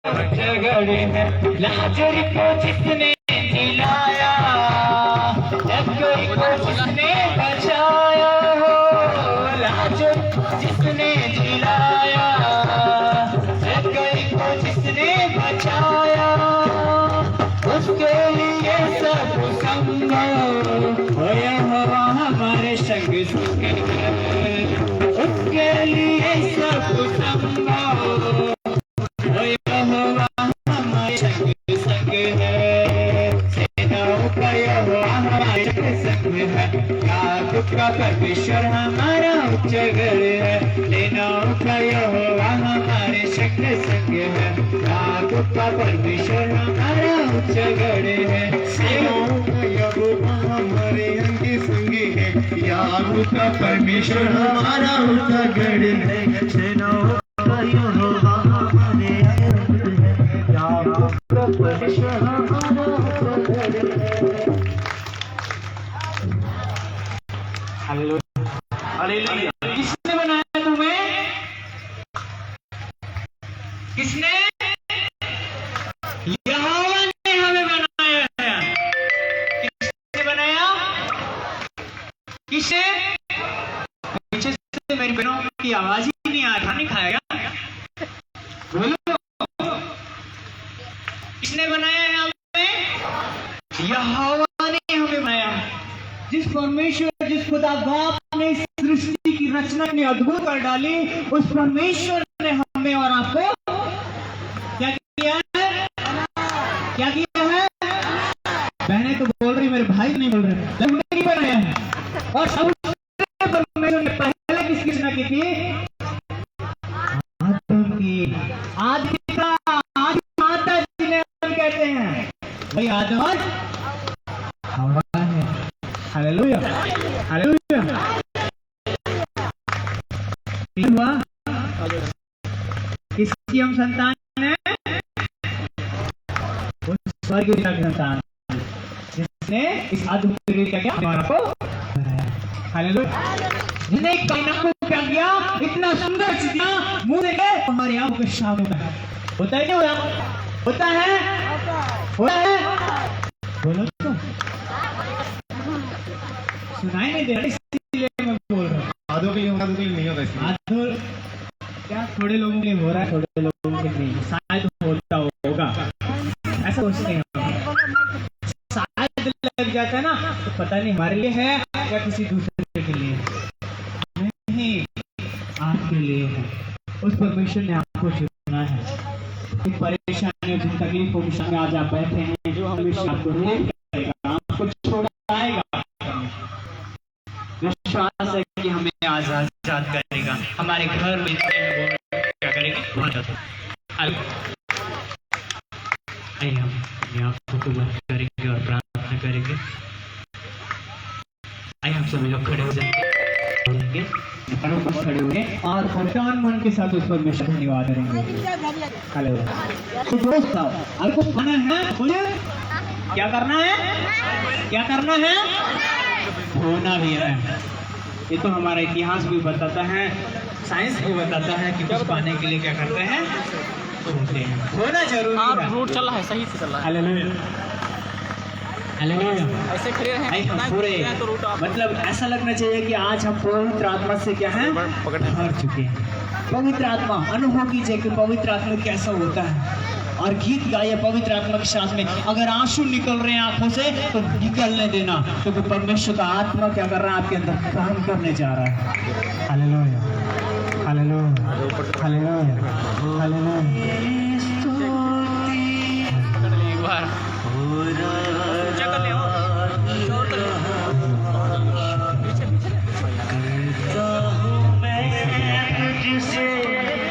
झगड़े हैं लाजर को जिसने जिलाया, लश्कर को जिसने बचाया हो, लाजर जिसने जिलाया, लश्कर को जिसने बचाया, उसके लिए सब संभव हो हवा हमारे संग संग है, उसके लिए सब संभव हो हवा हमारे संग संग है, सेनाओं का यहोवा हमारे संग है, याकूब का परमेश्वर हमारा उच्चगढ़ है, सेनाओं का यहोवा हमारे संग संग है, याकूब का परमेश्वर हमारा उच्चगढ़ है, सेनाओं का यहोवा हमारे अंग संग है, याकूब का परमेश्वर हमारा उच्चगढ़ है, सेनाओं का यहोवा हमारे अंग है, याकूब का परमेश्वर हमारा उच्चगढ़ है। हालेलुया। किसने बनाया तुम्हें? किसने? यहोवा ने हमें बनाया है। किसने बनाया? किसे? पीछे से मेरी बहनों की आवाज ही नहीं आ रहा, नहीं खाएगा? बोलो, किसने बनाया है हमें? यहोवा ने हमें बनाया। जिस परमेश्वर, जिस खुदा बाप ने इस सृष्टि की रचना ने अद्भुत कर डाली, उस परमेश्वर ने हमें और आपको क्या किया है? क्या किया है? बहनें तो बोल रही, मेरे भाई नहीं बोल रहे, लेकिन नहीं बनाया है। और सबसे परमेश्वर ने पहले किसकी रचना की थी? आदम की। आदि का आदि माता जिन्हें हम कहते हैं, भाई आदम और हवा है। Hallelujah, hallelujah. हुआ किसकी हम संतान है? उस स्वर्ग की संतान जिसने इस अद्भुत रीति का क्या हमारा को बनाया। हालेलुया। जिसने एक कायनात को क्या किया, इतना सुंदर चित्रा मुंह देके हमारे आंखों के सामने होता है। क्या होता है? होता है, होता है। बोलो तो सुनाई नहीं दे रहा, इसलिए मैं बोल रहा हूँ। आधों के लिए होगा, आधों के लिए नहीं होता। आधों क्या थोड़े लोगों के लिए हो रहा है, थोड़े लोगों के लिए नहीं। शायद होता होगा, ऐसा सोचते हैं। शायद लग जाता है ना, तो पता नहीं हमारे लिए है या किसी दूसरे के लिए। नहीं, आपके लिए है। उस परमेश्वर ने आपको चुना है। इन परेशानियों, जिन तकलीफों के सामने आज आप बैठे हैं, जो हमेशा आपको नहीं करेगा, आपको छोड़ाएगा। विश्वास है कि हमें आजाद करेगा। हमारे घर में क्या करेगा? बहुत आइए हम अपनी आंखों को बंद करेंगे और प्रार्थना करेंगे। आइए हम सभी लोग खड़े हो जाएंगे, खड़े होंगे और परेशान मन के साथ उस पर में धन्यवाद करेंगे। हेलो दोस्त, आपको खाना है? बोलिए, क्या करना है? क्या करना है? होना भी है। ये तो हमारा इतिहास भी बताता है, साइंस भी बताता है कि कुछ पाने के लिए क्या करते हैं? होते हैं। होना जरूरी है। रूट चल रहा है, सही से चल रहा है। Hallelujah, hallelujah. ऐसे खड़े हैं पूरे मतलब ऐसा लगना चाहिए कि आज हम पवित्र आत्मा से क्या है? भर चुके हैं। पवित्र आत्मा, अनुभव कीजिए कि पवित्र आत्मा कैसा होता है। और गीत गाइए पवित्र आत्मा के साथ में। अगर आंसू निकल रहे हैं आंखों से तो निकलने देना, क्योंकि परमेश्वर का आत्मा क्या कर रहा है? आपके अंदर काम करने जा रहा है। Hallelujah, hallelujah, hallelujah, hallelujah.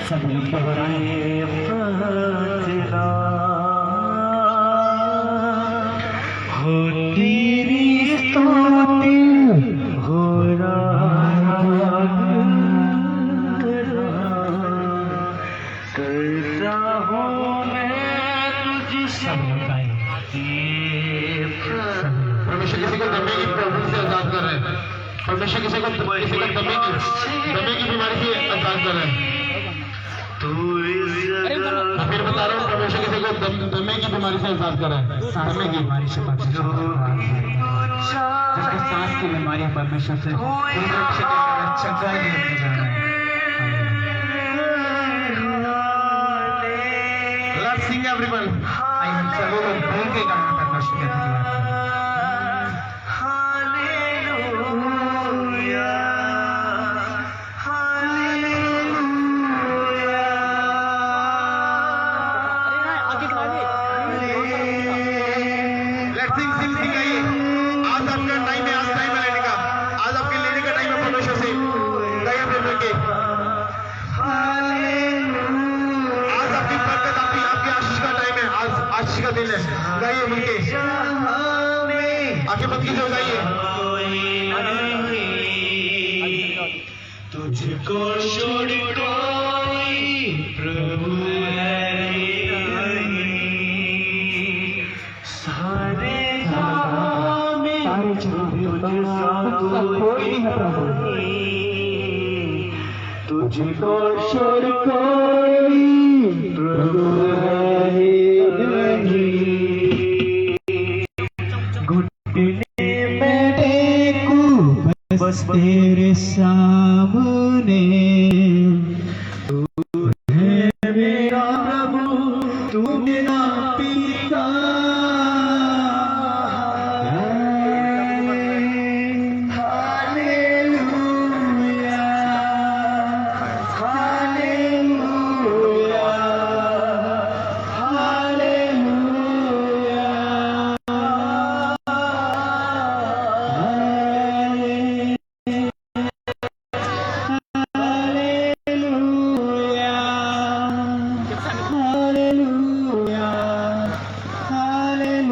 सब लोग हो रहा है। हो तेरी स्तुति हो रहा करता हूँ मैं तुझसे। परमेश्वर किसी को दमे की प्रॉब्लम से आजाद कर रहे हैं। परमेश्वर किसी को दमे की बीमारी से आजाद कर रहे हैं। फिर बता रहा हूँ परमेश्वर किसी को दमे की बीमारी से आजाद करे, सांस की बीमारी से परमेश्वर जिसको सांस की बीमारी है परमेश्वर से चंगा ही होने जा रहा है। Let's sing everyone. आइए हम सब लोग बोल के गाना परमेश्वर के धन्यवाद करें। Let's sing गाइए। आज आपका टाइम है, आज टाइम है लेने का, आज आपके लेने का टाइम है परमेश्वर से। गाइए अपने मिलके। आज आपकी बरकत, आपकी आशीष का टाइम है, आज आशीष का दिन है। गाइए मिलके। आगे मत कीजिए, गाइए। तुझको छोड़ कोई प्रभु है सारे तुझको छोड़ कोई प्रभु है घुटने में टेकू बस तेरे सामने, तू है मेरा प्रभु, तू मेरा पिता। हालेलुया, हालेलुया,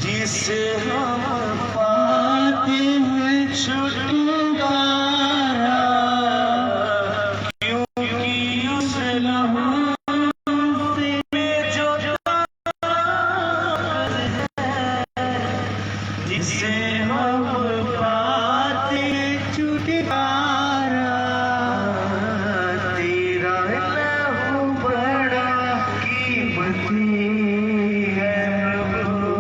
जिसे हम पाते हैं छुटकारा, क्योंकि उस लहू से जो जिसे हम पाते छुटकारा, तेरा लहू बड़ा कीमती है प्रभु,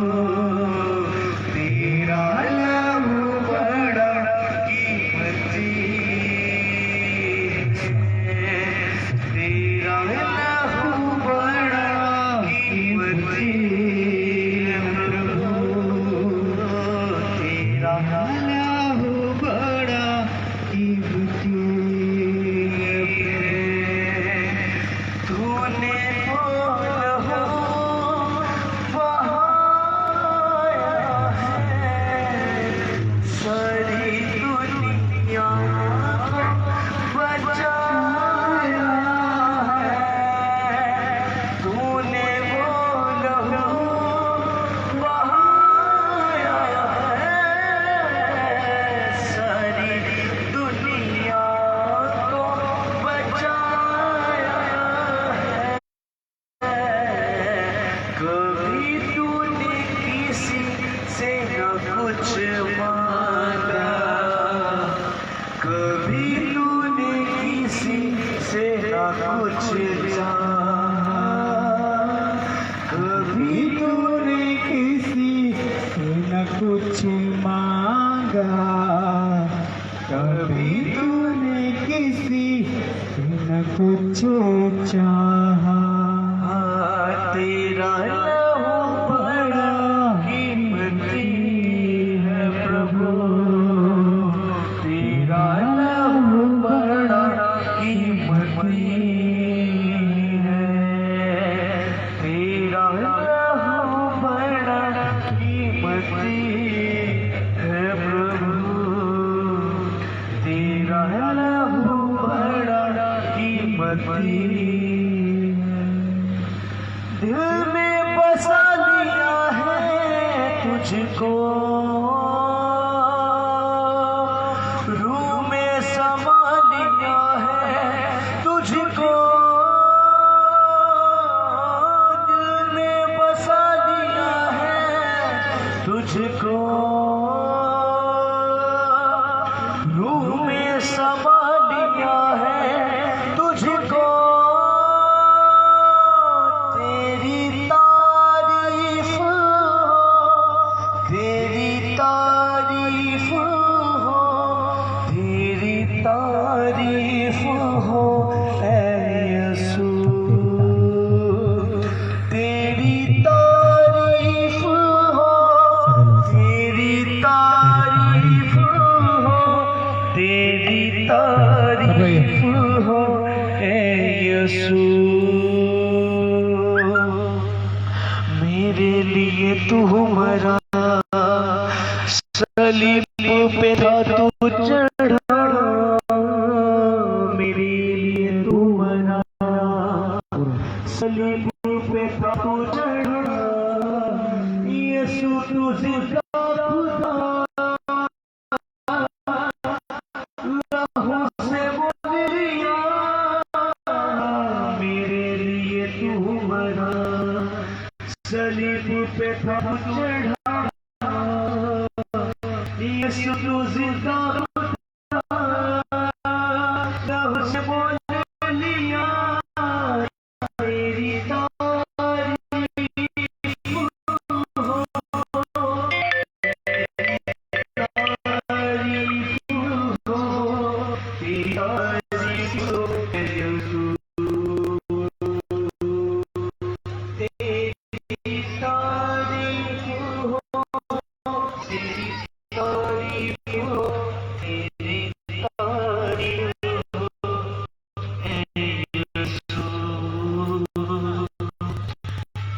तेरा लहू बड़ा कीमती है, तेरा लहू बड़ा कीमती है प्रभु, तेरा लहू बड़ा कीमती है। तूने वो लहू बहाया है, सारी दुनिया को बचाया है। तूने वो लहू बहाया है, सारी दुनिया को बचाया है। कभी तूने किसी से न कुछ मांगा, कभी तूने किसी से न कुछ चाहा, कभी तूने किसी से न कुछ मांगा, कभी तूने किसी से न कुछ चाहा। तेरा लहू बड़ा कीमती है प्रभु, तेरा लहू बड़ा कीमती है, तेरा लहू बड़ा कीमती कीमती है प्रभु, तेरा लहू बड़ा कीमती है। दिल में बसा लिया है तुझको, रूह में समा लिया है तुझको, दिल में बसा लिया है तुझको, रूह में समा लिया है तुझको। तेरी तारीफ हो, तेरी तारीफ हो, तेरी तारीफ हो ऐ यीशु, तेरी तारीफ हो, तेरी तारीफ हो, तेरी तारीफ हो ऐ यीशु। मेरे लिए तू मरा, सलीब पे था तू चढ़ा, मेरे लिए तू मरा, सलीब पे था तू चढ़ा, यीशु तू जिंदा खुदा, लहू से बोल लिया, मेरे लिए तू मरा, सलीब पे था तू चढ़ा, यीशु तू जिंदा खुदा, लहू से बोल लिया, तेरी तारीफ हो, तारीफ हो, तेरी तारीफ हो यीशु, तेरी तारीफ हो, तेरी तारीफ हो, तेरी तारीफ हो यीशु,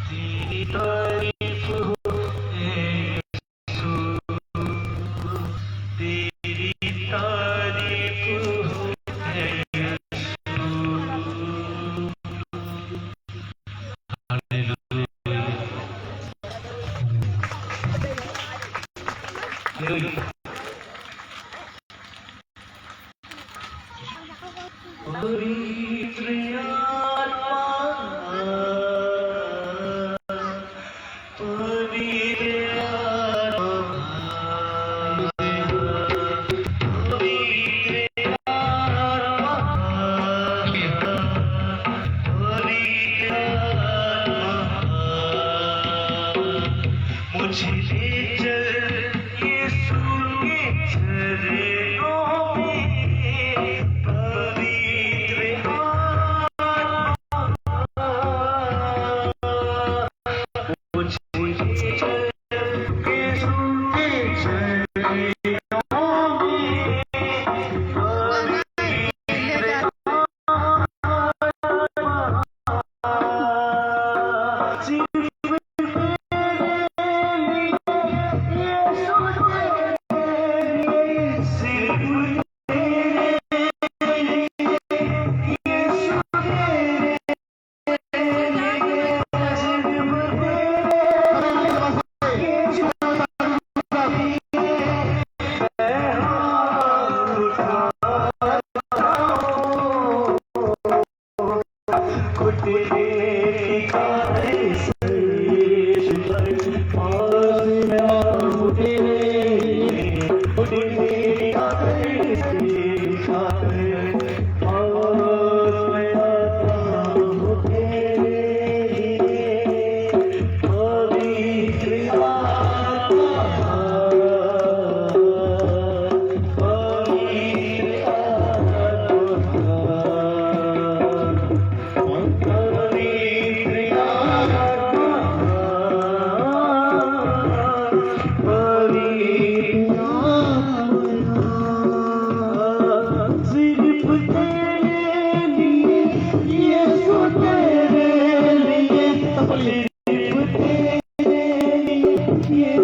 तेरी तारीफ हो यीशु, तेरी तारीफ हो यीशु। हालेलुया। पवित्र आत्मा, पवित्र आत्मा, पवित्र आत्मा, पवित्र आत्मा, मुझे ले चल यीशु के चरणों में, पवित्र आत्मा, मुझे ले चल यीशु के चरणों में, पवित्र आत्मा, सिर्फ ये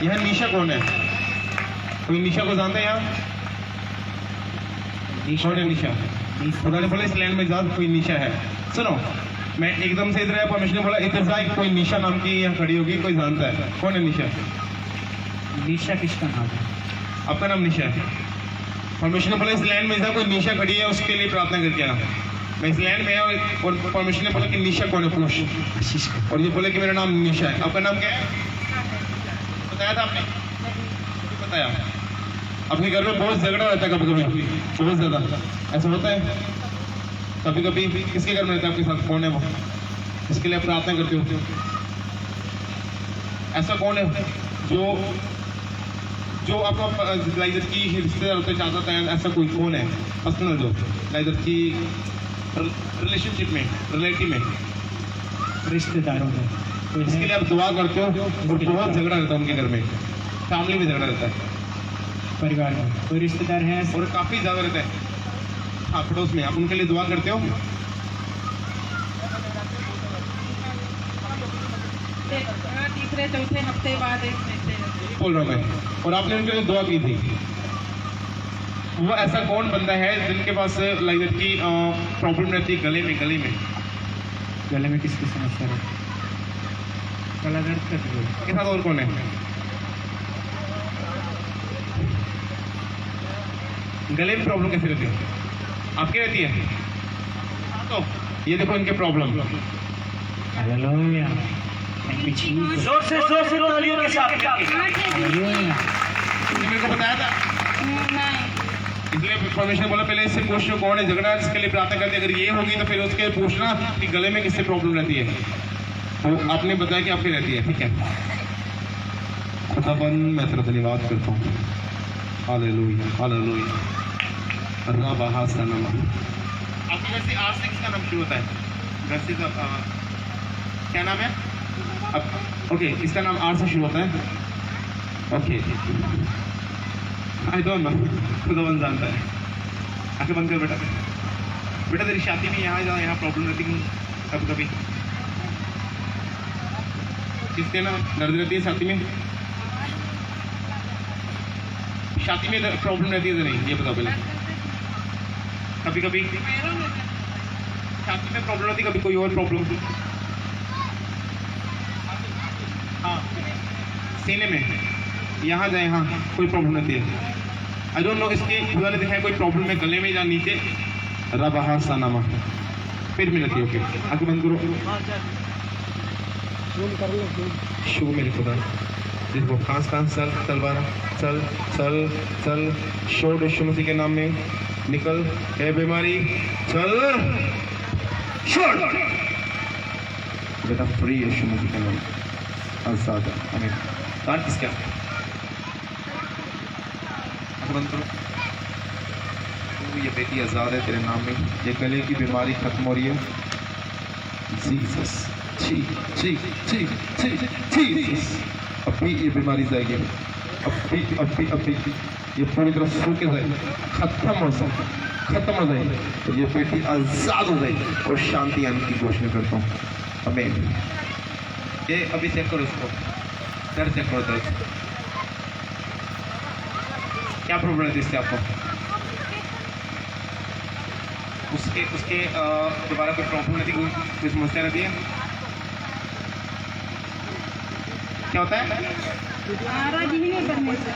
यह निशा कौन है? कोई निशा को जानते हैं यहाँ? कौन है निशा? उन्होंने बोला इस लैंड में जाओ, कोई निशा है। सुनो, मैं एकदम से इधर आया, परमिशन बोला इधर जाए, कोई निशा नाम की यहाँ खड़ी होगी, कोई जानता है? कौन है निशा? निशा किसका नाम है? आपका नाम निशा है। परमिशन बोला इस लैंड में जाओ, कोई निशा खड़ी है, उसके लिए प्रार्थना करके आना। मैं इस लैंड में आया और परमिशन ने बोला कि निशा कौन है पूछ, और ये बोले कि मेरा नाम निशा है। आपका नाम क्या है? बताया था आपने? बताया। अपने घर में बहुत झगड़ा रहता है कभी कभी, बहुत ज्यादा ऐसा होता है कभी कभी। किसके घर में रहता है आपके साथ? कौन है वो? इसके लिए प्रार्थना करते हो? ऐसा कौन है जो आपका लाइदर की रिश्तेदार होते चाहता है? ऐसा कोई कौन है पर्सनल जो लाइदर की रिलेशनशिप में, रिलेटिव में, रिश्तेदारों में? इसके लिए आप दुआ करते हो? और बहुत झगड़ा रहता है उनके घर में, फैमिली में झगड़ा रहता है, परिवार में कोई रिश्तेदार है और काफी ज्यादा रहता है। हाँ, पड़ोस में। आप उनके लिए दुआ करते हो? तीसरे चौथे हफ्ते बाद एक बोल रहा हूँ मैं। और आपने उनके लिए दुआ की थी। वो ऐसा कौन बंदा है जिनके पास लाइक की प्रॉब्लम रहती है गले में? गले में किसकी समस्या है? गला दर्द करती है। के साथ और कौन है? गले में प्रॉब्लम कैसे रहती है? आपकी रहती है? तो ये देखो इनके प्रॉब्लम। हालेलुया। जोर से तालियों के साथ हालेलुया। मेरे को बताया था, इसलिए परमेश्वर बोला पहले इससे पूछो कौन है झगड़ा, इसके लिए प्रार्थना करते। अगर ये होगी तो फिर उसके पूछना कि गले में किससे प्रॉब्लम रहती है। तो आपने बताया कि आपकी रहती है, ठीक है। खुदाबंद मैं तेरा धन्यवाद करता हूँ। Hallelujah, hallelujah. रब्बा सनम। आपकी घर से आज से किसका नाम शुरू होता है? घर से क्या नाम है? अब ओके, इसका नाम आर से शुरू होता है। ओके, आई डोंट नो, खुदाबंद जानता है। आंखें बंद कर बेटा। बेटा तेरी शादी में यहाँ प्रॉब्लम रहती है कभी कभी? किसके ना दर्द रहती है शादी में? शादी में प्रॉब्लम रहती है तो नहीं, ये बताओ पहले। कभी कभी पैरों में दर्द। छाती में प्रॉब्लम होती, कभी कोई और प्रॉब्लम थी? हाँ, सीने में, यहाँ जाए, हाँ कोई प्रॉब्लम नहीं है। आई डोंट नो इसके खुदा ने देखा है कोई प्रॉब्लम है गले में या नीचे। रबहा सनमा फिर मिलती है। ओके, आगे बंद करो। शुभ मेरे खुदा, देखो खांस खांस चल चल बारा चल चल चल, शोर यीशु मसीह के नाम में निकल, है बीमारी चल शोर, बेटा फ्री यीशु मसीह के नाम आजाद। आमीन। काट किसका बंद करो। तू ये बेटी आजाद है तेरे नाम में, ये गले की बीमारी खत्म हो रही है। जीसस, ठीक ठीक ठीक ठीक जीसस, अभी ये बीमारी जाएगी, अभी अभी अभी ये पूरी तरह सूखे जाएगी, खत्म हो जाए, खत्म हो जाए, और ये बेटी आजाद हो जाए और शांति आने की घोषणा करता हूँ। आमीन। ये अभी चेक करो उसको, दर्द चेक करो, दर्द क्या प्रॉब्लम है इससे आपको? उसके उसके दोबारा कोई प्रॉब्लम नहीं थी, कोई समस्या नहीं है? क्या होता है? नाराज ही नहीं करने से।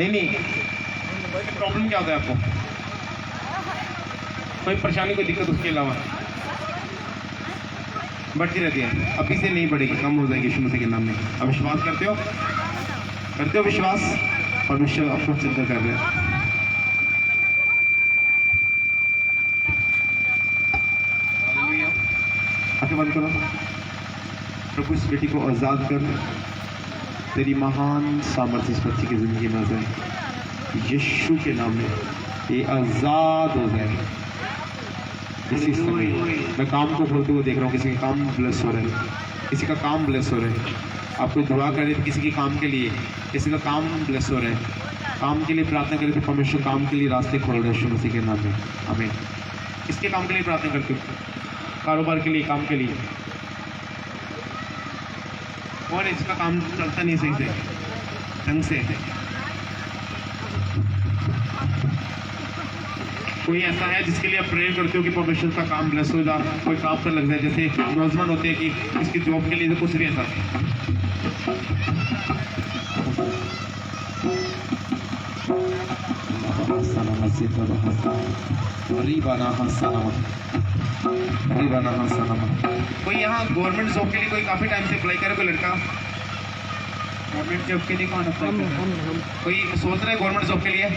नहीं, प्रॉब्लम क्या होता है आपको? कोई परेशानी, कोई दिक्कत उसके अलावा बढ़ती रहती है? अभी से नहीं बढ़ेगी, कम हो जाएगी यीशु मसीह के नाम में। अब विश्वास करते हो? करते हो विश्वास? परमेश्वर आपको चिंता कर रहे हैं। आंखें बंद करो। प्रभु इस बेटी को आजाद कर, तेरी महान सामर्थ्य इस बच्ची की जिंदगी में आ जाए यीशु के नाम में, ये आजाद हो जाए। इसी समय मैं काम को खोलते हुए देख रहा हूँ, किसी का काम ब्लेस हो रहा है, किसी का काम ब्लेस हो रहा है। आप कोई दुआ करें तो किसी के काम के लिए, किसी का काम ब्लेस हो रहा है, काम के लिए प्रार्थना करें तो परमेश्वर काम के लिए रास्ते खोल रहे हैं यीशु मसीह के नाम में। आमीन। किसके काम के लिए प्रार्थना करते हो? कारोबार के लिए, काम के लिए। और इसका काम चलता नहीं सही से, ढंग से। कोई ऐसा है जिसके लिए आप प्रेयर करते हो कि परमेश्वर का काम ब्लेस हो जाए, कोई काम पर लग जाए? जैसे नौजवान होते हैं कि इसकी जॉब के लिए तो कुछ नहीं ऐसा। कोई यहाँ गवर्नमेंट जॉब के लिए कोई काफी टाइम से अप्लाई करे? कोई लड़का गवर्नमेंट जॉब के लिए कौन अप्लाई करे? कोई सोच रहा है गवर्नमेंट जॉब के लिए?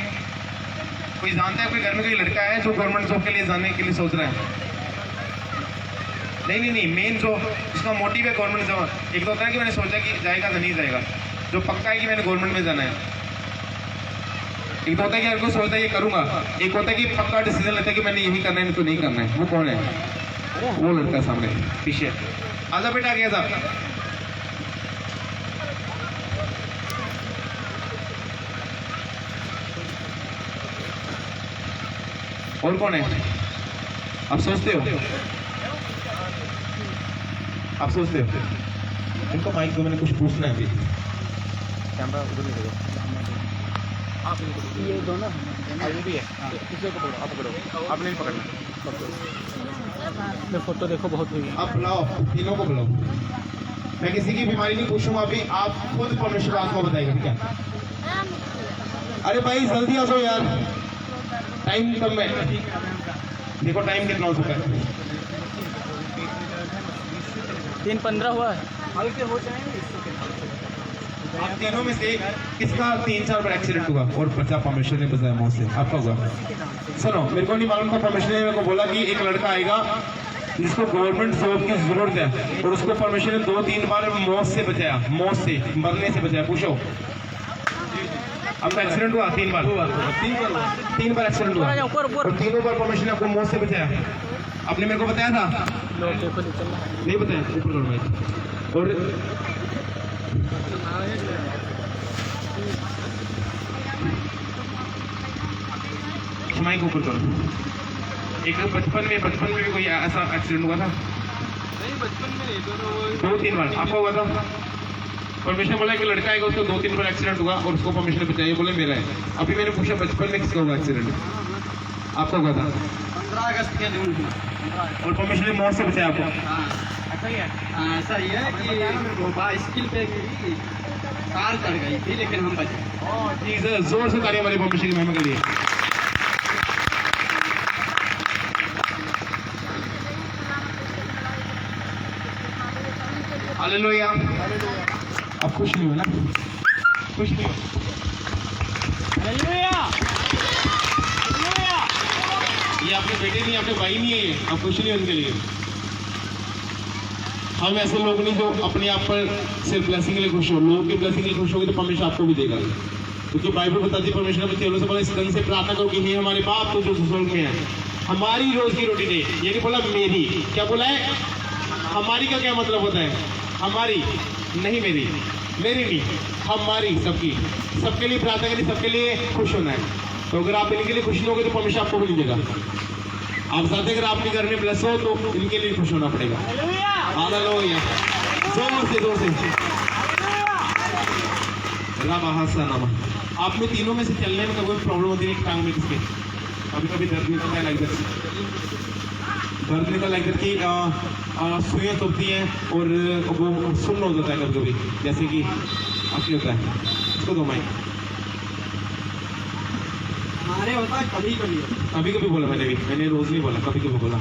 कोई जानता है कोई घर में कोई लड़का है जो गवर्नमेंट जॉब के लिए जाने के लिए सोच रहा है? नहीं, मेन जो उसका मोटिव है गवर्नमेंट जॉब। एक तो होता है कि मैंने सोचा कि जाएगा तो नहीं जाएगा, जो पक्का है कि मैंने गवर्नमेंट में जाना है। एक तो होता है कि अगर कोई सोचता है ये करूंगा, एक होता है कि पक्का डिसीजन लेता है कि मैंने यही करना है, नहीं तो नहीं करना है। वो कौन है? वो लड़का सामने पीछे। आजा बेटा, आगे आजा। और कौन है? आप सोचते हो? आप सोचते हो? इनको माइक दो, मैंने कुछ पूछना है अभी। कैमरा उधर नहीं देखो, आप ये दो ना, ये भी है, किसी को पकड़ो, आप पकड़ो, आपने नहीं पकड़ना। मैं फोटो देखो बहुत हुई है। आप बुलाओ, तीनों को बुलाओ। मैं किसी की बीमारी नहीं पूछूंगा अभी, आप खुद परमेश्वर आत्मा बताएगा, ठीक है? अरे भाई जल्दी आ जाओ यार, टाइम कम है। देखो टाइम कितना हो चुका है। 3:15 हुआ है। हल्के हो जाएंगे। आप तीनों में से किसका 3-4 बार एक्सीडेंट हुआ और बचा? परमेश्वर ने बचाया मौत से। आपका हुआ? सुनो, मेरे को नहीं मालूम था, परमेश्वर ने मेरे को बोला कि एक लड़का आएगा जिसको गवर्नमेंट जॉब की जरूरत है, और उसको परमेश्वर ने 2-3 बार मौत से बचाया, मौत से, मरने से बचाया। पूछो, आपका एक्सीडेंट हुआ 3 बार? 3 बार एक्सीडेंट हुआ, और तीनों बार परमेश्वर ने आपको मौत से बचाया। आपने मेरे को बताया था? नहीं बताया? ऊपर करो भाई। और माइक ऊपर करो। एक बचपन में भी कोई ऐसा एक्सीडेंट हुआ था? नहीं, बचपन में नहीं, 2-3 बार आपका हुआ था। परमेश्वर बोला कि लड़का आएगा, उसको 2-3 बार एक्सीडेंट हुआ और उसको परमेश्वर ने बचाया। बोले मेरा है। अभी मैंने पूछा बचपन में किसका हुआ एक्सीडेंट? आपको क्या था? 15 अगस्त के दिन और परमेश्वर ने मौत से बचाया आपको? ऐसा ही है। ऐसा ही है कि वो बाइसिकल पे गिरी, कार चढ़ गई थी लेकिन हम बचे। जीसस, जोर से ताली हमारे परमेश्वर की महिमा के लिए। हालेलुया। अब खुश नहीं हो ना? खुश नहीं हो? ये आपके बेटे नहीं, आपके भाई नहीं है, ये आप खुश नहीं हो उनके लिए। हम ऐसे लोग नहीं जो अपने आप पर सिर्फ ब्लेसिंग के लिए खुश हो। लोगों की ब्लेसिंग के लिए खुश होगी तो परमेश्वर आपको भी देगा, क्योंकि बाइबल बताती है परमेश्वर अपने चेलों से बोला इस ढंग से प्रार्थना करो कि हे हमारे बाप तो जो स्वर्ग में है, हमारी रोज की रोटी दे। ये नहीं बोला मेरी, क्या बोला है? हमारी का क्या मतलब होता है? हमारी नहीं, मेरी, मेरी नहीं, हमारी, सबकी, सबके लिए प्रार्थना करनी, सबके लिए खुश होना है। तो अगर आप इनके लिए खुश नहीं होगे तो परमेश्वर आपको भी नहीं देगा। आप चाहते अगर आपके घर में ब्लेस हो तो इनके लिए खुश होना पड़ेगा। हालेलुया। जोर से आप में तीनों में से चलने में कोई प्रॉब्लम होती है? टांग में किसके कभी कभी दर्द निकलता है, लाइक दर्द निकल लाइक कि सुइयां चुभती हैं और वो सुन्न हो जाता है कभी कभी, जैसे कि आपकी होता है। इसको दो माइक। हमारे होता है कभी कभी कभी बोला मैंने रोज नहीं बोला, कभी कभी बोला।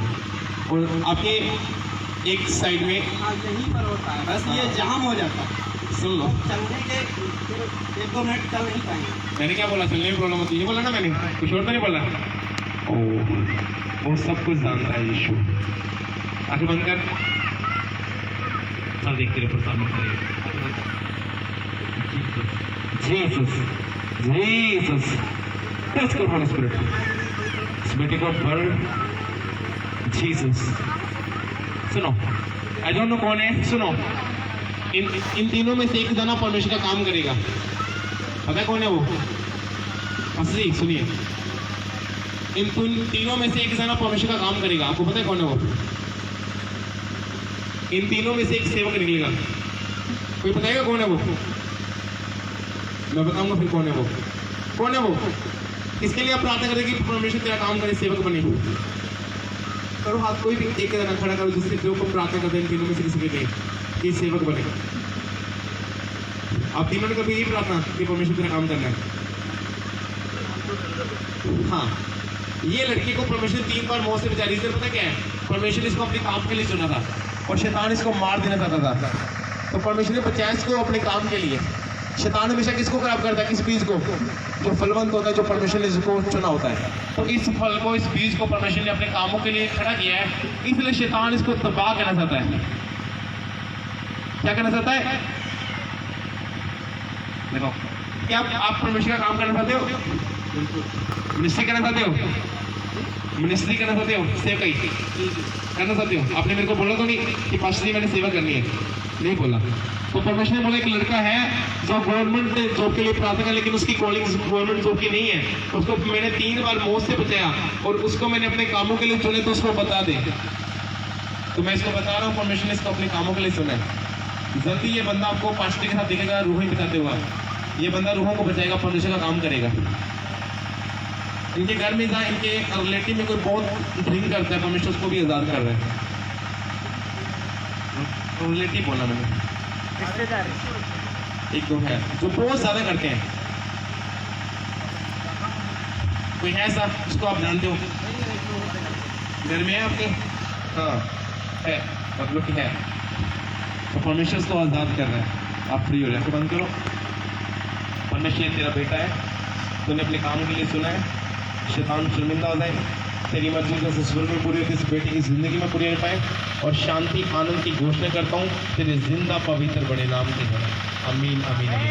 और आपके एक साइड में यहीं पर होता है, बस ये जाम हो जाता है। सुन लो, चलने के 1-2 मिनट चल नहीं पाएंगे। मैंने क्या बोला? चलने में प्रॉब्लम होती है, ये बोला ना मैंने, कुछ और तो नहीं बोला। ओह, वो सब कुछ जानता है यीशु। आंखें बंद कर, सब देखते रहे, प्रसाद में जीसस, जीसस, टच कर होली स्पिरिट, इस बेटे को बर्ड, जीसस। सुनो, आई डोंट नो कौन है, सुनो, इन तीनों में से एक जना परमेश्वर का काम करेगा। पता है कौन है वो? असली सुनिए, इन तीनों में से एक जना परमेश्वर का काम करेगा। आपको पता है कौन है वो? इन तीनों में से एक सेवक निकलेगा। कोई बताएगा कौन है वो? मैं बताऊंगा फिर कौन है वो। कौन है वो? किसके लिए आप प्रार्थना करें कि परमेश्वर तेरा काम करे, सेवक बने? करो हाथ, कोई भी एक जना खड़ा करो जिससे जो को प्रार्थना करते हैं इन तीनों में से किसी के लिए कि सेवक बने। आप तीनों ने कभी यही प्रार्थना कि परमेश्वर तेरा काम करना है? हाँ, ये लड़की को परमेश्वर 3 बार मौत से बचा। रीजन पता क्या है? परमेश्वर इसको अपने काम के लिए चुना था और शैतान इसको मार देना चाहता था, तो परमेश्वर ने बचाया इसको अपने काम के लिए। शैतान हमेशा किसको खराब करता है? किस बीज को? जो फलवंत होता है, जो परमेश्वर ने जिसको चुना होता है। तो इस फल को, इस बीज को परमेश्वर ने अपने कामों के लिए खड़ा किया है, इसलिए शैतान इसको तबाह करना चाहता है। क्या करना चाहता है? देखो, क्या आप परमेश्वर का काम करना चाहते हो? मिनिस्ट्री करना चाहते हो? मिनिस्ट्री करना चाहते हो? सेवकाई करना चाहते हो? आपने मेरे को बोला तो नहीं कि पास्टर जी मैंने सेवा करनी है? नहीं बोला। तो परमेश्वर ने बोला एक लड़का है जो गवर्नमेंट जॉब के लिए प्रार्थना कर, लेकिन उसकी कॉलिंग गवर्नमेंट जॉब की नहीं है, उसको मैंने 3 बार मौत से बचाया और उसको मैंने अपने कामों के लिए चुने, तो उसको बता दे। तो मैं इसको बता रहा हूँ, परमेश्वर ने इसको अपने कामों के लिए चुना है। जल्दी ये बंदा आपको पास्टर के साथ दिखेगा, रूहें बचाते हुआ। ये बंदा रूहों को बचाएगा, परमेश्वर का काम करेगा। इनके घर में जहाँ इनके रिलेटिव में कोई बहुत ड्रिंक करता है, परमेश्वर उसको भी आजाद कर रहा है। रिलेटिव बोला मैंने, एक दो है जो बहुत ज्यादा करते हैं। कोई है ऐसा उसको आप जानते हो? घर में है आपके? हाँ है, मतलब कि है। तो परमेश्वर उसको आजाद कर रहा है। आप फ्री हो जाए, बंद करो। परमेश्वर तेरा बेटा है, तूने अपने काम के लिए सुना है, शैतान शर्मिंदा हो जाए, तेरी मर्जी का स्वर्ग में पूरी होती, इस बेटे की जिंदगी में पूरी हो पाए, और शांति आनंद की घोषणा करता हूँ तेरे जिंदा पवित्र बड़े नाम के द्वारा। आमीन आमीन आमीन।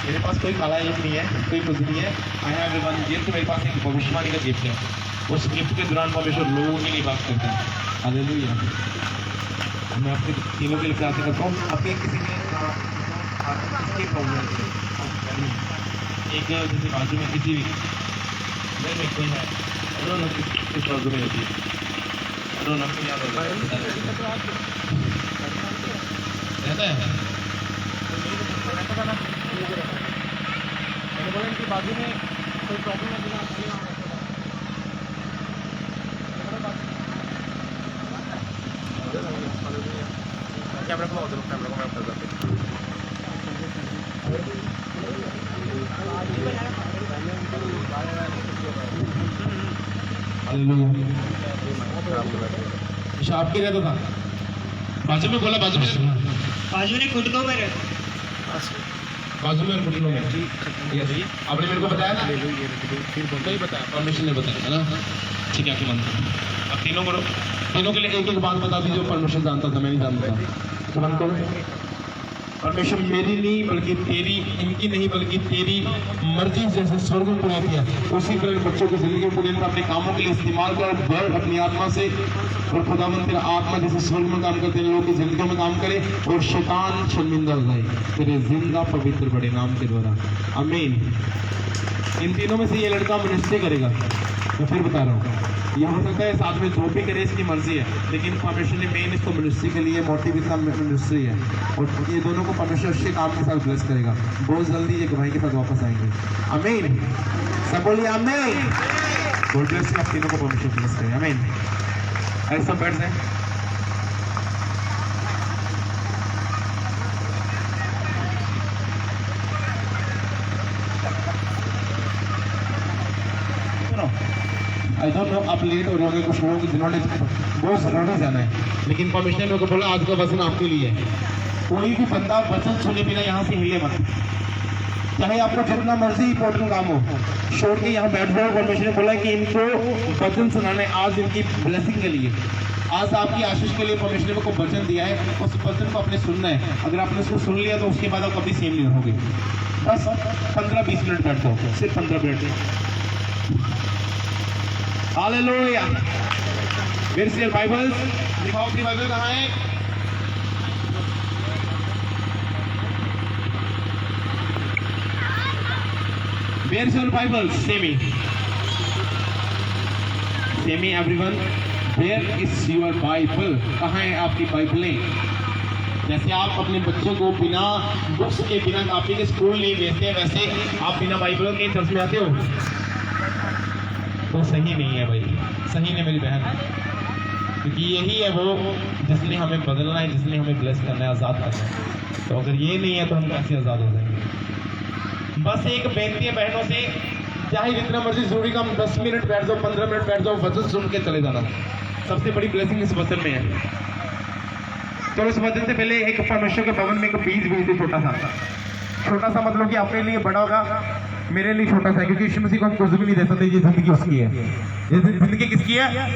मेरे पास कोई काला गिफ्ट नहीं है, कोई कुछ नहीं है। आई हैव वन गिफ्ट, मेरे पास एक भविष्यवाणी का गिफ्ट है। उस गिफ्ट के दौरान परमेश्वर लोगों के लिए बात करता है। हालेलुया। मैं आपके तीनों के लिए प्रार्थना करता हूँ। आपके किसी के प्रॉब्लम, एक जैसे बाजू में किसी नहीं में कोई है, किस बाजू में होती है, रहता है। बोला इनकी बाजू में कोई प्रॉब्लम है बिना कैमरा को उधर कैमरा को मैं उधर पेशाब के रहता था बाजू में बोला बाजू में बाजू ने खुद को मेरे बाजू में और घुटनों में आपने मेरे को बताया ना नहीं बताया परमिशन ने बताया है ना ठीक है आपकी मन अब तीनों के लिए एक एक बात बता दीजिए परमिशन जानता था मैं नहीं जानता था तो मन करो परमेश्वर मेरी नहीं बल्कि तेरी इनकी नहीं बल्कि तेरी मर्जी जैसे स्वर्ग में पुनीत है उसी तरह बच्चों की जिंदगी में पुनीत अपने कामों के लिए इस्तेमाल कर बढ़ अपनी आत्मा से और खुदावंद तेरा आत्मा जैसे स्वर्ग में काम करते हैं लोगों की जिंदगियों में काम करे और शैतान शर्मिंदा हो जाए तेरे जिंदा पवित्र बड़े नाम के द्वारा आमीन। इन तीनों में से ये लड़का मनुष्य करेगा मैं फिर बता रहा हूँ यह हो सकता है साथ में जो भी करे इसकी मर्जी है लेकिन परमेश्वर ने मेन इसको मनुष्य के लिए मोटिव इसका मनुष्य है और ये दोनों को परमेश्वर अच्छे काम के साथ ब्लेस करेगा बहुत जल्दी ये गवाही के साथ वापस आएंगे आमीन सब बोलिए आमीन गॉड ब्लेस यू आप तीनों को परमेश्वर ब्लेस करे आमीन। ऐसा बैठ जाए आई डोंट नो आप लेट हो रहे कुछ लोगों की जिन्होंने बहुत जरूरी जाना है लेकिन परमिशनर मेरे को बोला आज का वचन आपके लिए है कोई भी बंदा वचन सुने बिना यहाँ से हिले मत चाहे आपका जितना मर्जी इंपॉर्टेंट काम हो छोड़ के यहाँ बैठ जाओ। परमिशनर ने बोला कि इनको वचन सुनाना है आज इनकी ब्लेसिंग के लिए आज आपकी आशीष के लिए परमेश्वर को वचन दिया है उस वचन को आपने सुनना है अगर आपने उसको सुन लिया तो उसके बाद आप कभी सेम नहीं होगे बस 15-20 मिनट बैठ जाओ सिर्फ 15 minute hallelujah. Where is your Bibles? दिखाओ अपनी बाइबल कहाँ है Where is your Bible? Semi everyone. Where is your Bible? कहाँ है आपकी बाइबलें? जैसे आप अपने बच्चों को बिना बुक्स के बिना कॉपी के स्कूल नहीं भेजते वैसे आप बिना बाइबलों के चर्च में आते हो तो सही नहीं है भाई सही नहीं मेरी बहन क्योंकि यही है वो जिसने हमें बदलना है जिसने हमें ब्लेस करना है आज़ाद करना है तो अगर ये नहीं है तो हम कैसे आज़ाद हो जाएंगे। बस एक बेनती है बहनों से चाहे जितना मर्जी जरूरी काम 10 मिनट बैठ जाओ 15 मिनट बैठ जाओ वचन सुन के चले जाना सबसे बड़ी ब्लेसिंग इस वचन में है। चलो इस वचन से पहले एक परमेश्वर के भवन में एक बीज भी छोटा सा मतलब कि अपने लिए बड़ा होगा मेरे लिए छोटा सा क्योंकि यीशु मसीह को हम कुछ भी नहीं दे सकते ये जिंदगी उसकी है ये जिंदगी किसकी है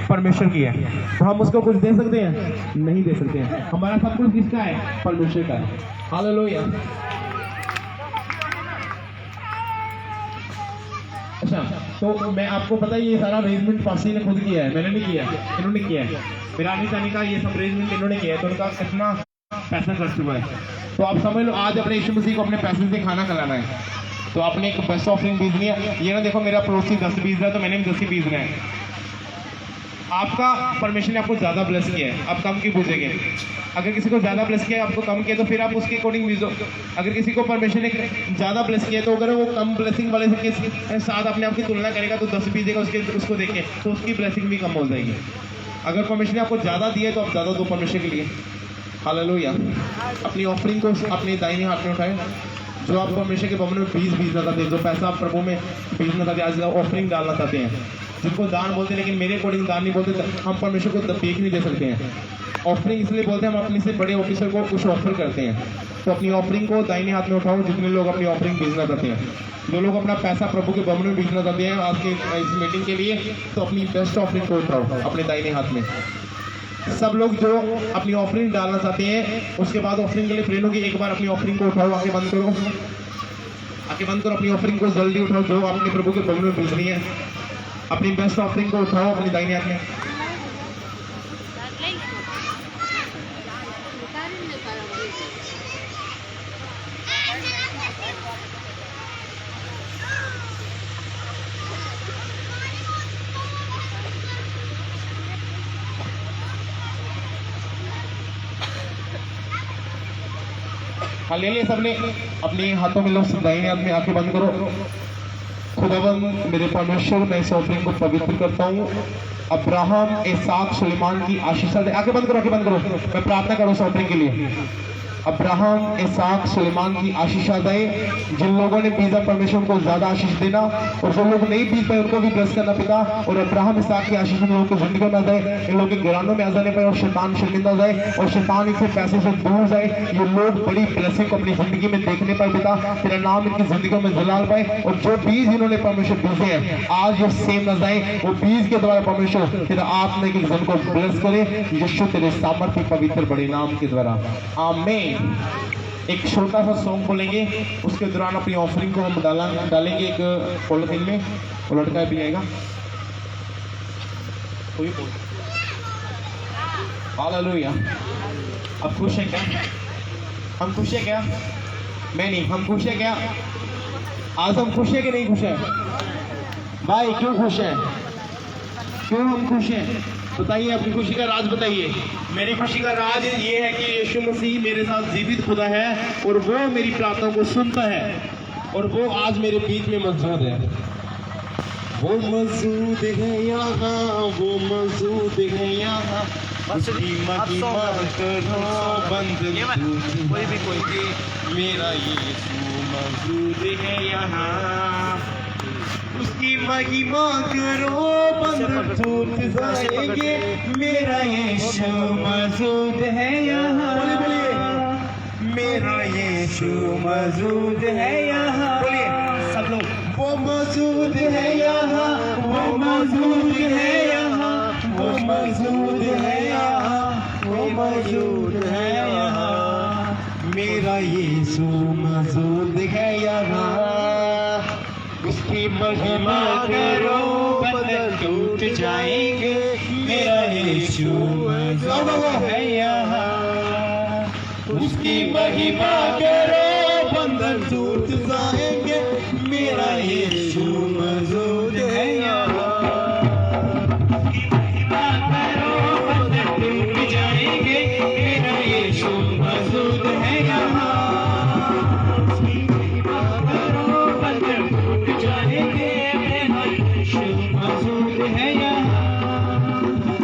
परमेश्वर की है तो हम उसको कुछ दे सकते हैं नहीं दे सकते हैं हमारा सब कुछ किसका है परमेश्वर का है हालेलुया। अच्छा तो मैं आपको पता है ये सारा अरेंजमेंट पासी ने खुद किया है मैंने नहीं किया इन्होंने किया है मेरा आने जाने का ये सब अरेंजमेंट इन्होंने किया है तो उनका कितना पैसा खर्च हुआ है तो आप समझ लो आज अपने यीशु मसीह को अपने पैसे से खाना खिलाना है तो आपने एक बेस्ट ऑफरिंग बीज लिया ये ना देखो मेरा पड़ोसी 10 बीज रहा है तो मैंने भी 10 ही बीज रहे हैं आपका परमेश्वर ने आपको ज़्यादा ब्लेस किया है आप कम क्यों पूछेंगे अगर किसी को ज़्यादा ब्लेस किया है आपको कम किया तो फिर आप उसके अकॉर्डिंग बीजो अगर किसी को परमेश्वर ने ज़्यादा ब्लेस किया तो अगर वो कम ब्लेसिंग वाले के साथ अपने आप की तुलना करेगा तो 10 बीजेगा उसको देखे तो उसकी ब्लेसिंग भी कम हो जाएगी। अगर परमेश्वर ने आपको ज़्यादा दिया है तो आप ज़्यादा दो परमेश्वर के लिए हालेलुया। अपनी ऑफरिंग को अपने दाहिने हाथ में उठाए जो आप परमेश्वर के भवन में बीजना चाहते हैं जो पैसा आप प्रभु में बीजना चाहते हैं आज ऑफरिंग डालना चाहते हैं जिनको दान बोलते हैं लेकिन मेरे अकॉर्डिंग दान नहीं बोलते हम परमेश्वर को भीख नहीं दे सकते हैं ऑफरिंग इसलिए बोलते हैं हम अपने से बड़े ऑफिसर को कुछ ऑफर करते हैं तो अपनी ऑफरिंग को दाहिने हाथ में उठाओ जितने लोग अपनी ऑफरिंग भेजना चाहते हैं जो लोग अपना पैसा प्रभु के भवन में भेजना चाहते हैं आज के इस मीटिंग के लिए तो अपनी बेस्ट ऑफरिंग को उठाओ अपने दाहिने हाथ में सब लोग जो अपनी ऑफरिंग डालना चाहते हैं उसके बाद ऑफरिंग के लिए प्रेरणा की एक बार अपनी ऑफरिंग को उठाओ आगे बंद करो अपनी ऑफरिंग को जल्दी उठाओ जो अपने प्रभु के भवन में भेजनी है अपनी बेस्ट ऑफरिंग को उठाओ अपनी दाहिने हाथ में हाँ ले लिया सबने अपने हाथों में लो, दाहिने हाथ में आंखें बंद करो। खुदावंद मेरे परमेश्वर, मैं इस ऑफरिंग को पवित्र करता हूँ। अब्राहम, इसाक, सुलेमान की आशीष दे। आंखें बंद करो, आंखें बंद करो। मैं प्रार्थना करूँ इस ऑफरिंग के लिए। अब्राहम, इसाक, सुलेमान की आशीष दे। जिन लोगों ने बीजा परमेश्वर को ज्यादा आशीष देना, और जो लोग नहीं बीज पाए उनको भी ब्लेस करना पिता। और अब्राहम, इसाक की आशीष इन लोगों की जिंदगी में आ जाए, इन लोगों के घरानों में आ जाने पाए, और शैतान शर्मिंदा हो जाए, और शैतान इनसे पैसे से दूर जाए। ये लोग बड़ी ब्लेसिंग को अपनी जिंदगी में देखने पाए पिता। तेरा नाम इनकी जिंदगी में जलाल पाए, और जो बीज इन्होंने परमेश्वर बीजे हैं आज ये सेम न जाए, वो बीज के द्वारा परमेश्वर तेरा आत्मा की जन को ब्लेस करे। यीशु तेरे सामर्थ्य पवित्र बड़े नाम के द्वारा, आमीन। एक छोटा सा सॉन्ग बोलेंगे, उसके दौरान अपनी ऑफरिंग को हम डालेंगे एक पॉलिथीन में, वो लड़का भी आएगा। हालेलुया। अब खुश है क्या? हम खुश है क्या? मैं नहीं, हम खुश है क्या? आज हम खुश है कि नहीं खुश है? भाई क्यों खुश है? क्यों हम खुश हैं? बताइए, अपनी खुशी का राज बताइए। मेरी खुशी का राज ये है कि यीशु मसीह मेरे साथ जीवित खुदा है, और वो मेरी प्रार्थना को सुनता है, और वो आज मेरे बीच में मौजूद है। वो मौजूद है यहाँ, वो मौजूद है यहाँ, उसकी महिमा करो बंद कोई मेरा यीशु मौजूद है यहाँ, उसकी महिमा करो बंधन टूट जाएंगे, मेरा यीशु मौजूद है यहाँ, मेरा यीशु मौजूद है यहाँ। बोलिए सब लोग, वो मौजूद है यहाँ, वो मौजूद है यहाँ, वो मौजूद है यहाँ, वो मौजूद है यहाँ, मेरा यीशु मौजूद है यहाँ, उसकी महिमा करो बंधन टूट जाएंगे, मेरा यीशु मौजूद है यहाँ, उसकी महिमा करो बंधन टूट जाएंगे, मेरा यीशु मौजूद है यहाँ, उसकी महिमा करो बंधन टूट जाएंगे, मेरा यीशु मौजूद है यहाँ, उसकी महिमा करो बंधन टूट जाएंगे, मेरा यीशु मौजूड है यहाँ।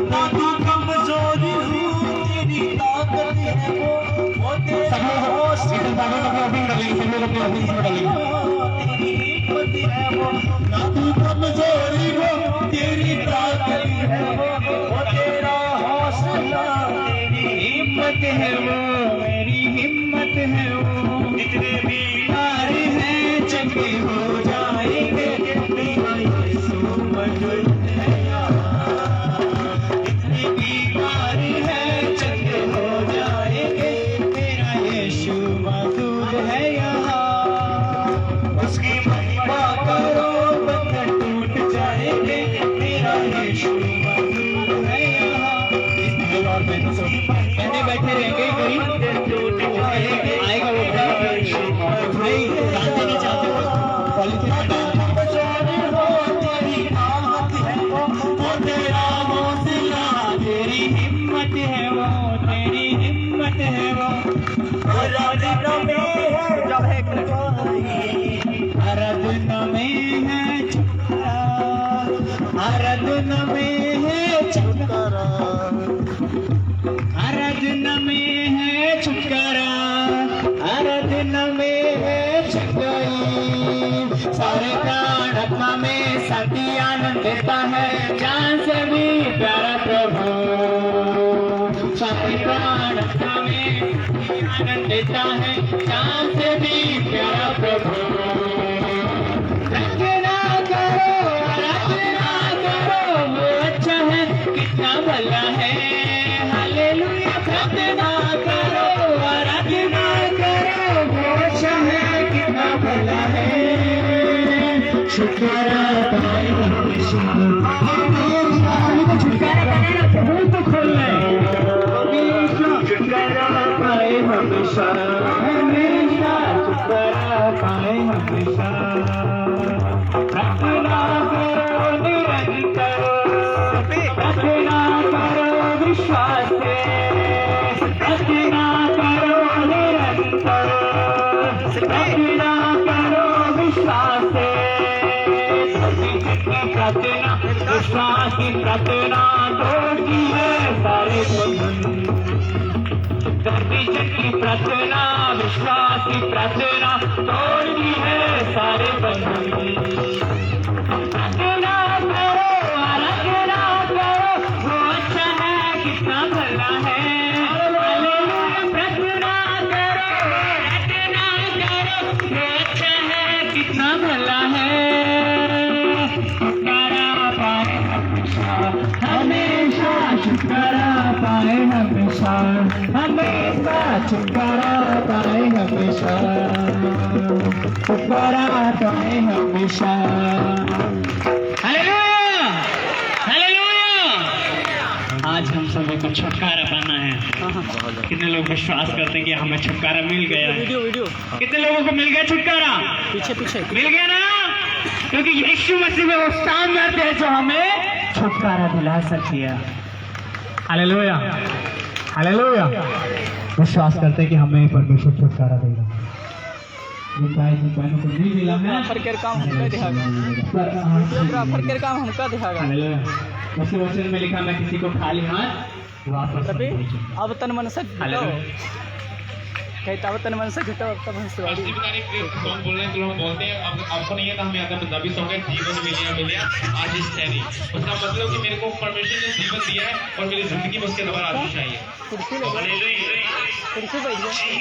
ना तू कमजोरी हूँ, तेरी ताकत है वो तेरा होश है, तेरी हिम्मत है वो। ना तू कमजोरी हो, तेरी ताकत है वो तेरा हौसला, तेरी हिम्मत है वो, मेरी हिम्मत है वो। जितने बीमार हैं चंगे हो जाएंगे, मेरा यीशु मौजूद है यहाँ, जितने बीमार हैं चंगे हो जाएंगे, मेरा यीशु मौजूद है यहाँ, उसकी महिमा करो बंधन टूट जाएंगे, मेरा यीशु मौजूद है यहाँ। इसमें और बहने बैठे रहेंगे, बंधन टूट जाएंगे, आएगा वो नहीं जानते नहीं चाहते पॉलिटिक्स में तेरा हौसला, तेरी हिम्मत है वो, तेरी हिम्मत है वो। आराधना में है छुटकारा, आराधना में है छुटकारा, आराधना में है छुटकारा, आराधना में है छुटकारा। सारे प्राण आत्मा में शांति आनंद देता है, जान से भी प्यारा प्रभु, सारे प्राण आत्मा में आनंद देता है, जान से भी प्यारा प्रभु। रखना करो, रखना करो, वो अच्छा है, कितना भला है, हालेलुया। रखना करो, रखना करो, वो अच्छा है, कितना भला है, छुटकारा पाए हमेशा, छुटकारा पाए मुंह तो खोलना है, छुटकारा पाए हमेशा, हमेशा छुटकारा पाए हमेशा। रखना करो निरंतर, रखना करो विश्वास से, रखना करो निरंतर, प्रार्थना विश्वास की प्रार्थना तोड़ती है सारे बंधन। धरती की प्रार्थना विश्वास की प्रार्थना तोड़ती है सारे बंधन। प्रार्थना करो आराधना करो वो अच्छा है कितना भला है। प्रार्थना करो आराधना करो वो अच्छा है कितना भला है। छुटकारा पाए हमेशा छुटकारा पाए हमेशा हमेशा छुटकारा पाए हमेशा छुटकारा पाए हमेशा। Hallelujah hallelujah. आज हम सभी को छुटकारा पाना है। कितने लोग विश्वास करते हैं कि हमें छुटकारा मिल गया है? वीडियो कितने लोगों को मिल गया छुटकारा? पीछे मिल गया ना? क्योंकि यीशु मसीह में वो सामर्थ है जो हमें छुटकारा दिला सकती है। Hallelujah hallelujah. विश्वास करते हैं कि हमें परमेश्वर छुटकारा देगा। ये भाई जी बहनों को नहीं मिला है फोटोग्राफर के काम हमका दिखागा। फोटोग्राफर के काम हमका दिखागा। हालेलुया। उसी वचन में लिखा मैं किसी को खाली हाथ वापस अबे नहीं भेजूंगा। अब तन मन से घटाओ कहता अब तन मन से घटाओ तब हम सवारी सॉन्ग बोल रहे हैं तो हम बोलते हैं अब आपको नहीं है तो हमें आता पंजाबी सॉन्ग है जीवन मिलिया आज इस थैली। उसका मतलब कि मेरे को परमेश्वर ने जीवन दिया है और मेरी जिंदगी में उसके दोबारा आदमी चाहिए। कुर्सी ले कुर्सी बैठ जा।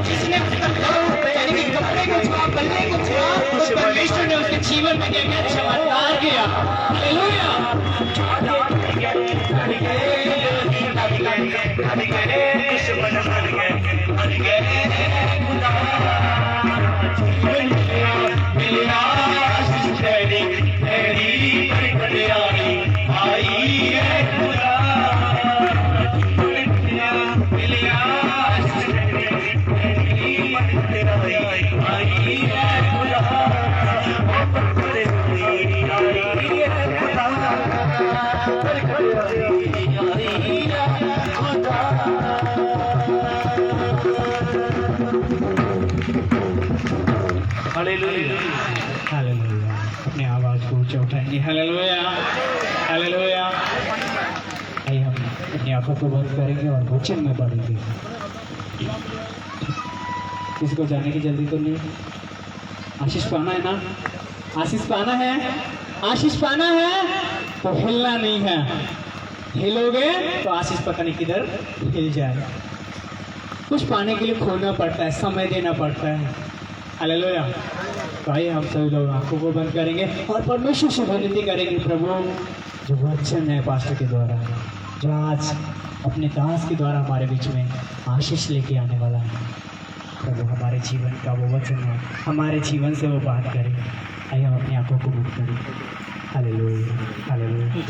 जिसने हालेलुया हालेलुया हालेलुया अपने आवाज को ऊंचा उठाएंगे हालेलुया हालेलुया आइए हम अपनी आंखों को बंद करेंगे और वचन में पढ़ेंगे किसी को जाने की जल्दी तो नहीं आशीष पाना है ना आशीष पाना है आशीष पाना है तो हिलना नहीं है हिलोगे तो आशीष पता नहीं किधर हिल जाए कुछ पाने के लिए खोलना पड़ता है समय देना पड़ता है हालेलुया तो आइए हम सभी लोग आंखों को बंद करेंगे और परमेश्वर से विनती करेंगे प्रभु जो वचन है पास्टर के द्वारा जो आज अपने दास के द्वारा हमारे बीच में आशीष लेके आने वाला है प्रभु हमारे जीवन का वो वचन है हमारे जीवन से वो बात करे आइए हम अपनी आंखों को बंद करें hallelujah hallelujah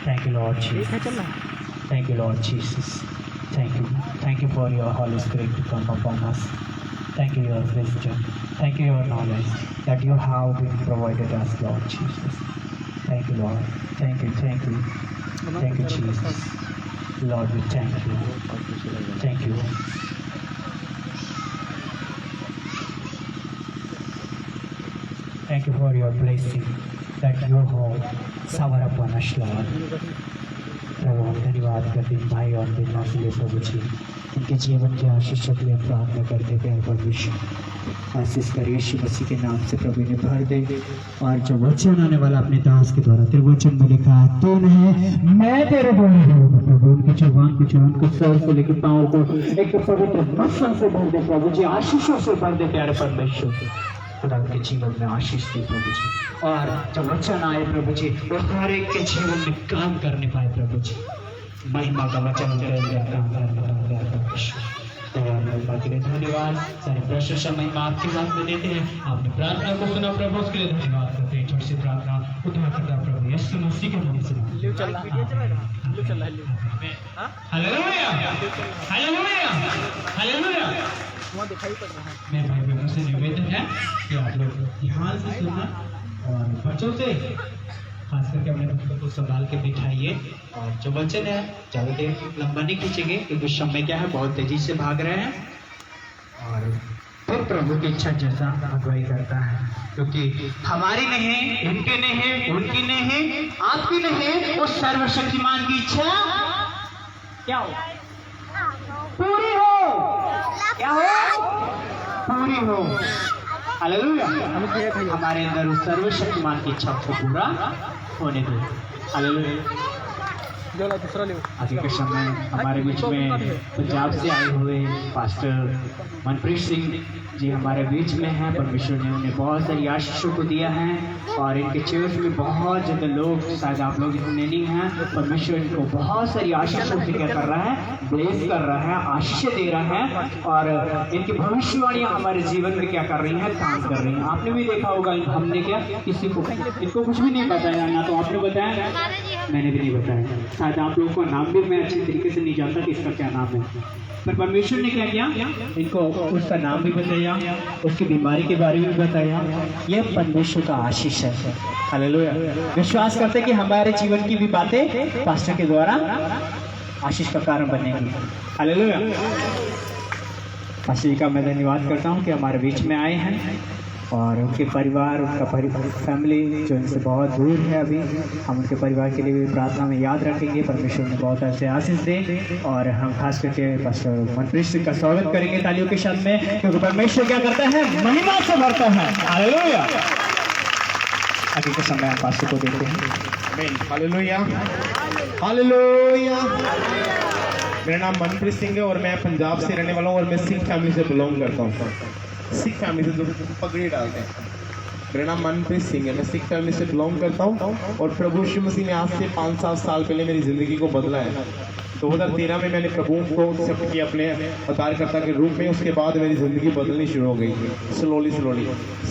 thank you Lord Jesus thank you Lord Jesus thank you for your Holy Spirit to come upon us Thank you your wisdom. Thank you your knowledge that you have been provided us, Lord Jesus. Thank you, Lord. Thank you, thank you. Thank you, Jesus. Lord, we thank you. Thank you. Thank you for your blessing that you have showered upon us, Lord. प्रभु हम धन्यवाद करते हैं भाई और बहनों के लिए प्रभु जी उनके जीवन के आशीष के लिए प्रार्थना करते हैं परमेश्वर आशीष कर यीशु मसीह के नाम से प्रभु ने भर दे और जो वचन आने वाला अपने दास के द्वारा तेरे वचन में लिखा है तू नहीं मैं तेरे द्वारा होगा प्रभु उनकी जुबान को जो उनको सर से लेकर पाँव को एक पवित्र मसन से भर दे प्रभु जी आशीषों से भर दे प्यारे परमेश्वर खुदा के जीवन में आशीष दे प्रभु जी और जब वचन आए प्रभु जी वो हर एक के जीवन में काम करने पाए प्रभु जी महिमा का वचन महिमा के लिए धन्यवाद सारे प्रशंसा महिमा आपके हाथ में देते हैं आपने प्रार्थना को सुना प्रभु उसके लिए धन्यवाद करते हैं छोटी सी प्रार्थना उद्धार करता प्रभु यीशु मसीह के नाम से हालेलुया हालेलुया हालेलुया मैं भाई बहनों से निवेदन है कि आप लोग ध्यान से सुनना और बच्चों से खास करके अपने बच्चों को संभाल के बिठाइए और जो बच्चे हैं ज़्यादा देर लंबा नहीं खींचेंगे क्योंकि समय क्या है बहुत तेजी से भाग रहे हैं और फिर प्रभु की इच्छा जैसा अगुवाई करता है क्योंकि हमारी नहीं इनके नहीं उनकी नहीं आपकी नहीं उस सर्वशक्तिमान की इच्छा क्या हो पूरी हो क्या हो पूरी हो हालेलुया हमारे अंदर उस सर्वशक्तिमान की इच्छा को पूरा होने दो हालेलुया आगे के समय हमारे बीच में पंजाब से आए हुए पास्टर मनप्रीत सिंह जी हमारे बीच में हैं परमेश्वर ने उन्हें बहुत सारी आशीषों को दिया है और इनके चर्च में बहुत ज़्यादा लोग शायद आप लोग इतने नहीं हैं परमेश्वर इनको बहुत सारी आशीषों से क्या कर रहा है ब्लेस कर रहा है आशीषें दे रहा है और इनकी भविष्यवाणियाँ हमारे जीवन में क्या कर रही हैं काम कर रही हैं आपने भी देखा होगा हमने क्या किसी को इनको कुछ भी नहीं बताया ना तो आपने बताया मैंने भी नहीं बताया शायद आप लोगों का नाम भी मैं अच्छी तरीके से नहीं जानता कि इसका क्या नाम है पर परमेश्वर ने क्या किया इनको उसका नाम भी बताया उसकी बीमारी के बारे में भी बताया यह परमेश्वर का आशीष है हालेलुया विश्वास करते कि हमारे जीवन की भी बातें पास्टर के द्वारा आशीष का कारण बनेगी हालेलुया पास्टर जी का मैं धन्यवाद करता हूँ कि हमारे बीच में आए हैं और उनके परिवार उनका फैमिली जो इनसे बहुत दूर है अभी हम उनके परिवार के लिए भी प्रार्थना में याद रखेंगे परमेश्वर ने बहुत ऐसे आशीष दे और हम खास करके पास्टर मनप्रीत सिंह का स्वागत करेंगे तालियों के साथ में क्योंकि परमेश्वर क्या करता है महिमा से भरता है हालेलुया आगे के समय हम पास्टर को देते हैं हालेलुया हालेलुया मेरा नाम मनप्रीत सिंह है और मैं पंजाब से रहने वाला हूँ और मैं सिख फैमिली से बिलोंग करता हूँ सिख फैमिली से जो पगड़ी डालते हैं मेरा नाम मनप्रीत सिंह है, मैं सिख फैमिली से बिलोंग करता हूँ और प्रभु यीशु मसीह ने आज से 5-7 साल पहले मेरी ज़िंदगी को बदला है। 2013 में मैंने प्रभु को एक्सेप्ट किया अपने उद्धारकर्ता के रूप में। उसके बाद मेरी ज़िंदगी बदलनी शुरू हो गई, स्लोली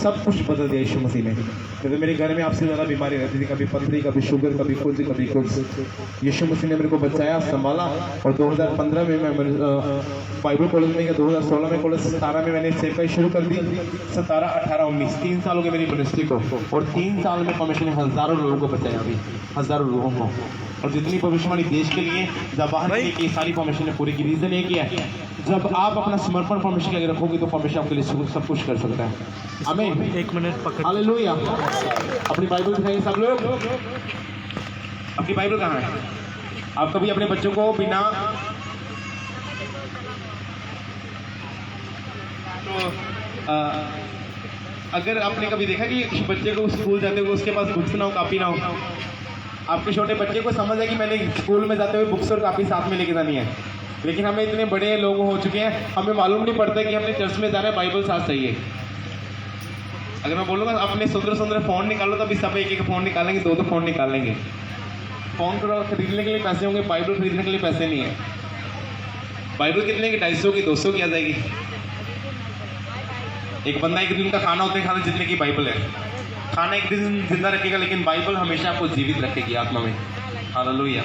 सब कुछ बदल दिया यीशु मसीह ने। तो मेरे घर में आपसे ज़्यादा बीमारी रहती थी, कभी पथरी, कभी शुगर, कभी कुछ। यीशु मसीह ने मेरे को बचाया, संभाला और 2015 में मैं बाइबल कॉलेज में गया। 2016 में कॉलेज 17 में मैंने सेवकाई शुरू कर दी। 17, 18, 19 3 साल हो गए मेरी मिनिस्ट्री को और 3 साल में परमेश्वर ने हज़ारों लोगों को बचाया, अभी हज़ारों लोगों को। और जितनी भविष्यवाणी देश के लिए जब बाहर की सारी परमेश्वर ने पूरी की। रीज़न ये किया है, जब आप अपना समर्पण परमेश्वर के आगे रखोगे तो परमेश्वर आपके लिए सब कुछ कर सकता है। आमीन। 1 मिनट पकड़। हालेलुया। अपनी बाइबल दिखाइए सब लोग। अपनी बाइबल कहाँ है? आप कभी अपने बच्चों को बिना अगर आपने कभी देखा कि बच्चे को स्कूल जाते हुए उसके पास बुक्स ना हो, कापी ना हो। आपके छोटे बच्चे को समझ है कि मैंने स्कूल में जाते हुए बुक्स और कापी साथ में लेके जानी है, लेकिन हमें इतने बड़े लोग हो चुके हैं, हमें मालूम नहीं पड़ता कि हमने चर्च में जाना है, बाइबल साथ चाहिए। अगर मैं बोलूँगा अपने सुंदर फ़ोन निकालो तो अभी सब एक फ़ोन निकालेंगे, 2 फ़ोन निकालेंगे। फ़ोन को खरीदने के लिए पैसे होंगे, बाइबल खरीदने के लिए पैसे नहीं है। बाइबल कितने की? 250 की, 200 की आ जाएगी। एक बंदा एक दिन का खाना उतने खाना जितने की बाइबल है। खाना एक दिन जिंदा रखेगा, लेकिन बाइबल हमेशा आपको जीवित रखेगी आत्मा में। हालेलुया।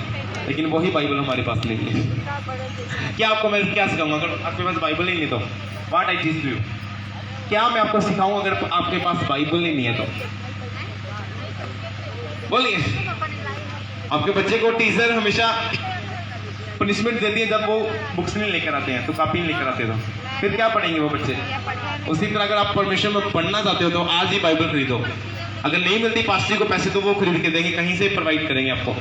लेकिन वही बाइबल हमारे पास नहीं है। क्या आपको मैं क्या सिखाऊंगा अगर आपके पास बाइबल ही नहीं तो? What I teach you? क्या मैं आपको सिखाऊं अगर आपके पास बाइबल ही नहीं है तो? बोलिए। आपके बच्चे को टीचर हमेशा पनिशमेंट देती है जब वो बुक्स नहीं लेकर आते हैं, तो कापी नहीं लेकर आते, तो फिर क्या पढ़ेंगे वो बच्चे? उसी तरह अगर आप परमेश्वर में पढ़ना चाहते हो तो आज ही बाइबल खरीदो। अगर नहीं मिलती पास्टर को पैसे तो वो खरीद के देंगे, कहीं से प्रोवाइड करेंगे आपको।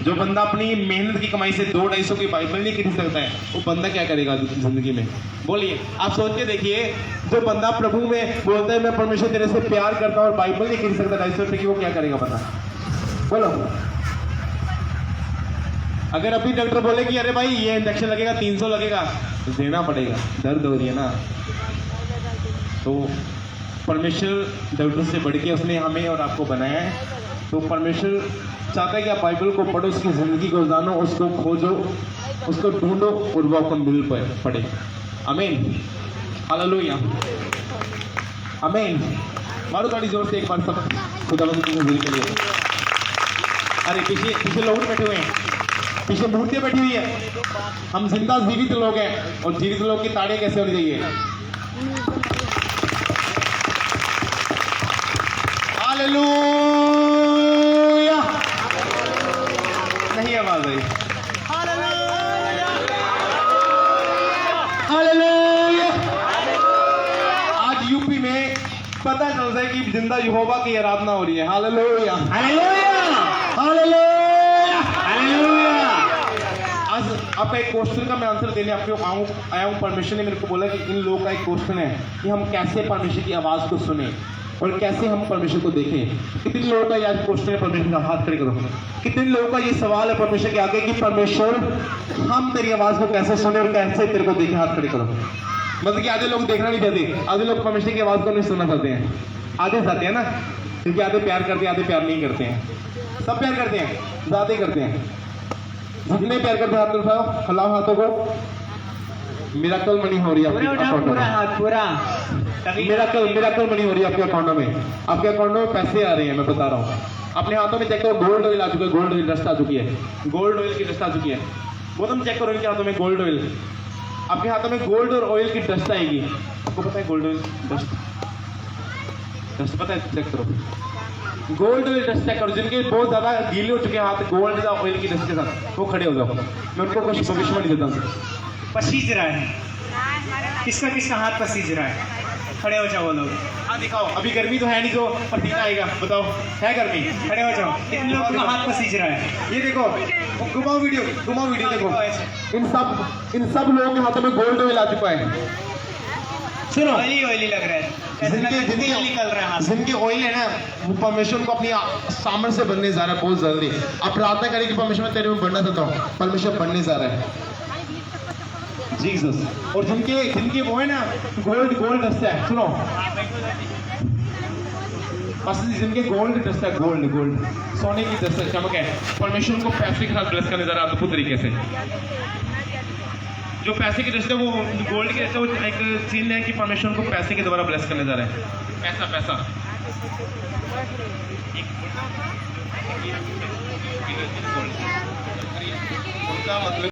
जो बंदा अपनी मेहनत की कमाई से 200-250 की बाइबल नहीं खरीद सकता है, वो बंदा क्या करेगा जिंदगी में? बोलिए। आप सोच के देखिए, जो बंदा प्रभु में बोलता है मैं परमेश्वर तेरे से प्यार करता हूँ और बाइबल नहीं खरीद सकता 250 रुपये की, वो क्या करेगा पता? बोलो। अगर अभी डॉक्टर बोले कि अरे भाई ये इंजेक्शन लगेगा 300 लगेगा, तो देना पड़ेगा, दर्द हो रही है ना। तो परमेश्वर डॉक्टर से बढ़ के उसने हमें और आपको बनाया है। तो परमेश्वर चाहता है कि आप बाइबल को पढ़ो, उसकी ज़िंदगी को जानो, उसको खोजो, उसको ढूंढो और वो आपको मिल पड़े। आमीन। हालेलुया। आमीन। मारो ताली जोर से एक बार सब खुदावंद की हज़ूरी के लिए। अरे पीछे लोग बैठे हुए हैं, पीछे मूर्तियाँ बैठी हुई है। हम जिंदा जीवित लोग हैं और जीवित लोग की ताड़ियाँ कैसे होनी चाहिए? हालेलुया। नहीं आवाज आई। हालेलुया। आज यूपी में पता चलता है कि जिंदा यहोवा की आराधना हो रही है। हालेलुया। हालेलुया। हालेलुया। हालेलुया। आज आपका एक क्वेश्चन का मैं आंसर देने आपको आया हूँ। परमेश्वर ने मेरे को बोला कि इन लोगों का एक क्वेश्चन है कि हम कैसे परमेश्वर की आवाज़ को सुने और कैसे हम परमेश्वर को देखें। कितने लोगों का याद क्वेश्चन है? परमेश्वर का हाथ खड़े करो। कितने लोगों का ये सवाल है परमेश्वर के आगे कि परमेश्वर हम तेरी आवाज़ को कैसे सुने और कैसे तेरे को देखें? हाथ खड़े करो। मतलब कि आधे लोग देखना नहीं चाहते, आधे लोग परमेश्वर की आवाज़ को नहीं सुनना चाहते हैं। आधे चाहते हैं ना, क्योंकि आधे प्यार करते हैं, आधे प्यार नहीं करते हैं। सब प्यार करते हैं, ज़्यादा ही करते हैं। जितने प्यार करते हैं हाथ उठाओ, फैलाओ हाथों को। मिराकल मनी हो रही है आपके अकाउंट में। मिराकल मनी हो रही है आपके अकाउंट में। आपके अकाउंट में पैसे आ रहे हैं, मैं बता रहा हूँ। अपने हाथों में चेक करो, गोल्ड ऑयल आ चुका है, गोल्ड ऑयल डस्ट आ चुकी है, गोल्ड ऑयल की डस्ट आ चुकी है। वो तुम चेक करो इनके हाथों में गोल्ड ऑयल। आपके हाथों में गोल्ड और ऑयल की डस्ट आएगी। आपको पता है गोल्ड ऑयल डस्ट पता है? चेक करो गोल्ड ऑयल डस्ट चेक करो। जिनके बहुत ज़्यादा गीले हो चुके हैं हाथ गोल्ड या ऑयल की डस्ट के साथ, वो खड़े हो जाओ। मैं उनको कुछ भविष्यवाणी देता हूँ। पसीज रहा है, किसका किसका हाथ पसीज रहा है? खड़े हो जाओ वो लोग। हाँ दिखाओ। अभी गर्मी तो है नहीं, जो पसीना आएगा। बताओ है गर्मी? खड़े हो जाओ। कितने लोगों का हाथ पसीज रहा है? ये देखो, घुमाओ वीडियो देखो। इन सब लोगों के हाथों में गोल्ड ऑयल आ चुका है। सुनो, ऑयली लग रहा है, जिनके निकल रहा है। जिनके ऑयल है ना, वो परमेश्वर को अपनी सामर्थ्य से बनने जा रहा है बहुत जल्दी। अब प्रार्थना करें कि परमेश्वर तेरे में बढ़ना चाहता हूँ, परमेश्वर बनने जा रहा है जीसस। और जिनके वो है ना गोल्ड डस्ट है, सुनो असली जिनके गोल्ड ड्रेस है, गोल्ड गोल्ड सोने की ड्रेस है, चमक है। परमेश्वर को पैसे के साथ ब्लेस करने जा रहा है अद्भुत तरीके से। जो पैसे की ड्रेस है वो गोल्ड की ड्रेस है, वो एक सीन है कि परमेश्वर को पैसे के द्वारा ब्लेस करने जा रहे हैं। पैसा पैसा उनका मतलब